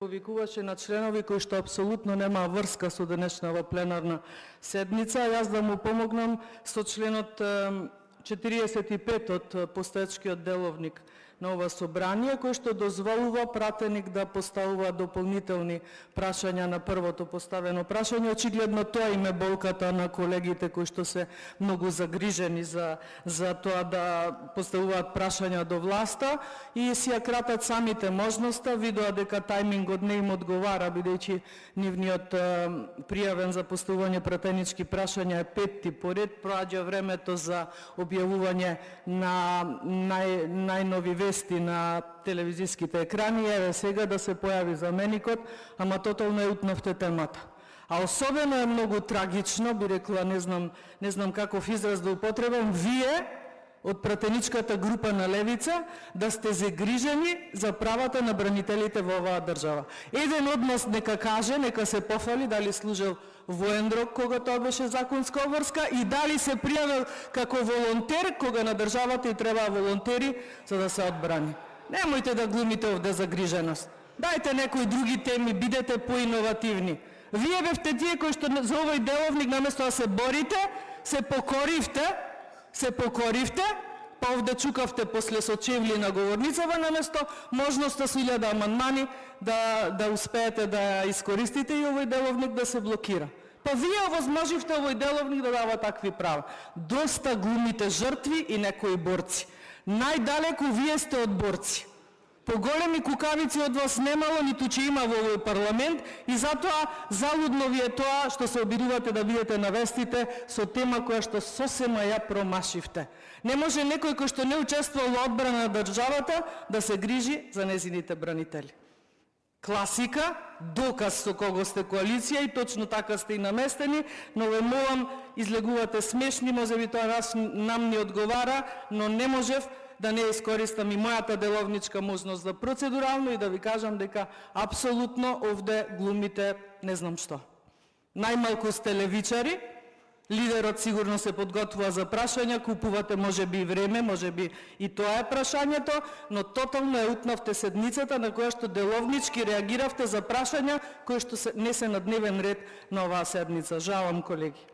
Повикуваше на членови кои што апсолутно нема врска со денешнава пленарна седница. Јас да му помогнам со членот 45 од постоечкиот деловник на ова собрание, кој што дозволува пратеник да поставува дополнителни прашања на првото поставено прашање. Очигледно тоа им е болката на колегите кои што се многу загрижени за тоа да поставуваат прашања до власта и си ја кратат самите можноста, видоа дека тајмингот не им одговара, бидејќи нивниот пријавен за поставување пратенички прашања е 5-ти поред, проаѓа времето за објавување на најнови вести на телевизиските екрани, еве сега да се појави заменикот, ама тотално е утнавте темата. А особено е многу трагично, би рекла, не знам каков израз да употребам, вие од пратеничката група на Левица да сте загрижени за правата на бранителите во оваа држава. Еден од нас нека каже, нека се пофали дали служел воен рок кога тоа беше законска обврска и дали се пријавил како волонтер кога на државата и требаа волонтери за да се одбрани. Немојте да глумите овде загриженост. Дајте некои други теми, бидете поиновативни. Вие бевте тие кои што за овој деловник наместо да се борите, се покоривте, па овде чукавте после со чевли на говорницава, наместо можноста со 1000 амандмани да успеете да искористите и овој деловник да се блокира. Па вие овозможивте овој деловник да дава такви права. Доста глумите жртви и некои борци. Најдалеку вие сте од борци. Поголеми кукавици од вас немало, ниту че има во овој парламент и затоа залудно ви е тоа што се обидувате да бидете на вестите со тема која што сосема ја промашивте. Не може некој кој што не учествува во одбрана на државата да се грижи за незините бранители. Класика, доказ со кого сте коалиција и точно така сте и наместени, но ве молам, излегувате смешни, можеби тоа нам не одговара, но не можев да не искористам и мојата деловничка можност за процедурално и да ви кажам дека апсолутно овде глумите не знам што. Најмалку сте левичари, лидерот сигурно се подготвува за прашања, купувате можеби и време, можеби и тоа е прашањето, но тотално е утнавте седницата на која што деловнички реагиравте за прашања кои што не се на дневен ред на оваа седница. Жалам, колеги.